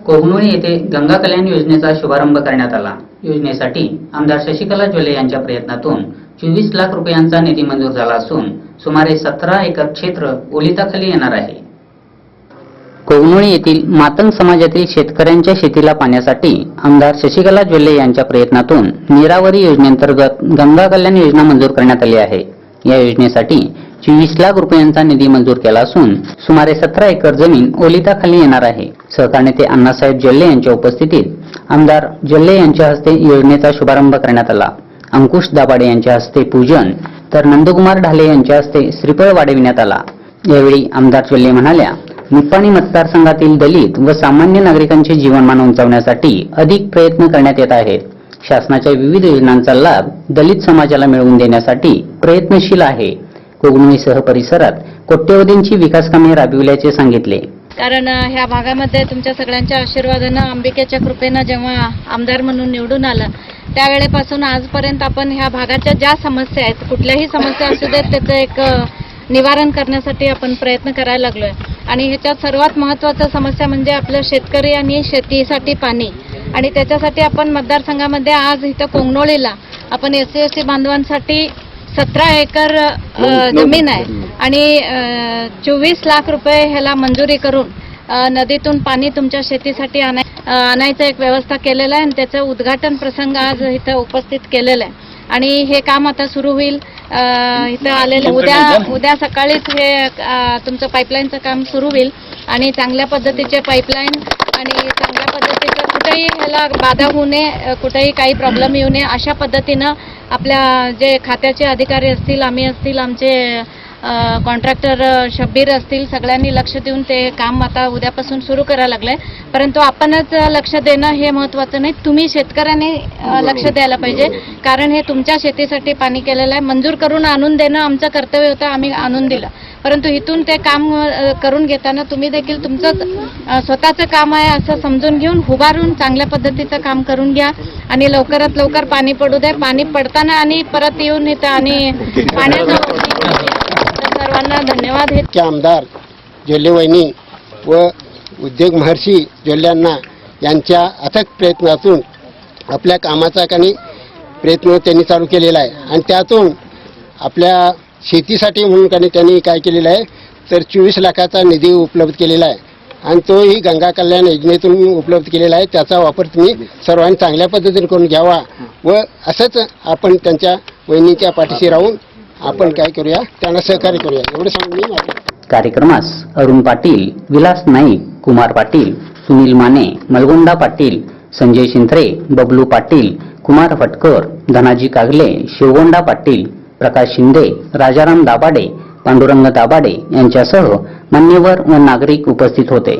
कोगनोळी येथे गंगा कल्याण योजनेचा शुभारंभ करण्यात आला। योजनेसाठी आमदार शशिकला जोल्ले यांच्या प्रयत्नातून 24 लाख रुपयांचा निधी मंजूर झाला असून सुमारे 17 एकर क्षेत्र ओलिताखाली येणार आहे। कोगनोळी येथील मातंग समाजातील शेतकऱ्यांच्या शेतीला पाण्यासाठी आमदार शशिकला जोल्ले यांच्या प्रयत्नातून नीरावरी योजनेअंतर्गत गंगा कल्याण योजना मंजूर करण्यात आली आहे। या योजनेसाठी 24 लाख रुपयांचा निधी मंजूर केला असून सुमारे 17 एकर जमीन ओलिताखाली येणार आहे। सहकार नेते अण्णासाहेब जोल्ले यांच्या उपस्थितीत आमदार जोल्ले यांच्या हस्ते योजनेचा शुभारंभ करण्यात आला। अंकुश दाभाडे यांच्या हस्ते पूजन तर नंदकुमार ढाले यांच्या हस्ते श्रीफळ वाढविण्यात आला। यावेळी आमदार जोल्ले म्हणाल्या, निपाणी मतदारसंघातील दलित व सामान्य नागरिकांचे जीवनमान उंचावण्यासाठी अधिक प्रयत्न करण्यात येत आहेत। शासनाच्या विविध योजनांचा लाभ दलित समाजाला मिळवून देण्यासाठी प्रयत्नशील आहे। कोगनोळीसह परिसरात कोट्यवधींची विकास कामे राबविल्याचे सांगितले। कारण ह्या भागामध्ये तुमच्या सगळ्यांच्या आशीर्वादानं, अंबिकेच्या कृपेनं जेव्हा आमदार म्हणून निवडून आलं त्यावेळेपासून आजपर्यंत आपण ह्या भागाच्या ज्या समस्या आहेत, कुठल्याही समस्या असू देत, त्याचं एक निवारण करण्यासाठी आपण प्रयत्न करायला लागलोय। आणि ह्याच्यात सर्वात महत्त्वाची समस्या म्हणजे आपलं शेतकरी आणि शेतीसाठी पाणी। आणि त्याच्यासाठी आपण मतदारसंघामध्ये आज इथं कोगनोळीला आपण SC बांधवांसाठी 17 एकर जमीन आहे आणि 24 लाख रुपये ह्याला मंजुरी करून नदीतून पाणी तुमच्या शेतीसाठी आणायचं एक व्यवस्था केलेलं आहे आणि त्याचं उद्घाटन प्रसंग आज इथं उपस्थित केलेलं आहे। आणि हे काम आता सुरू होईल। इथं आलेलं उद्या सकाळीच हे तुमचं पाईपलाईनचं काम सुरू होईल आणि चांगल्या पद्धतीचे पाईपलाईन आणि चांगल्या पद्धतीचं कुठेही ह्याला बाधा होऊ नये, कुठेही काही प्रॉब्लेम येऊ नये अशा पद्धतीनं आपल्या जे खात्याचे अधिकारी असतील, आम्ही असतील, आमचे कॉन्ट्रॅक्टर शब्बीर असतील, सगळ्यांनी लक्ष देऊन ते काम आता उद्यापासून सुरू करायला लागलंय। परंतु आपणच लक्ष देणं हे महत्त्वाचं नाही, तुम्ही शेतकऱ्यांनी लक्ष द्यायला पाहिजे। कारण हे तुमच्या शेतीसाठी पाणी केलेलं आहे। मंजूर करून आणून देणं आमचं कर्तव्य होतं, आम्ही आणून दिलं। परंतु इथून ते काम करून घेताना तुम्ही देखील तुमचं स्वतःचं काम आहे असं समजून घेऊन उभारून चांगल्या पद्धतीचं काम करून घ्या आणि लवकरात लवकर पाणी पडू द्या। पाणी पडताना आणि परत येऊन इथं आणि पाण्याचा सर्वांना धन्यवाद। हे आमदार जोल्ले वहिनी व उद्योग महर्षी जोल्ल्यांना यांच्या अथक प्रयत्नातून आपल्या कामाचा प्रयत्न त्यांनी चालू केलेला आहे आणि त्यातून आपल्या शेतीसाठी म्हणून त्यांनी काय केलेलं आहे तर 24 लाखाचा निधी उपलब्ध केलेला आहे आणि तोही गंगा कल्याण योजनेतून उपलब्ध केलेला आहे। त्याचा वापर तुम्ही सर्वांनी चांगल्या पद्धतीने करून घ्यावा व असंच आपण त्यांच्या वहिनीच्या पाठीशी राहून आपण काय करूया, त्यांना सहकार्य करूया, एवढं सांगून मी कार्यक्रमास अरुण पाटील, विलास नाईक, कुमार पाटील, सुनील माने, मलगोंडा पाटील, संजय शिंत्रे, बबलू पाटील, कुमार फटकर, धनाजी कागले, शिवगोंडा पाटील, प्रकाश शिंदे, राजाराम दाभाडे, पांडुरंग दाभाडे यांच्यासह मान्यवर व नागरिक उपस्थित होते।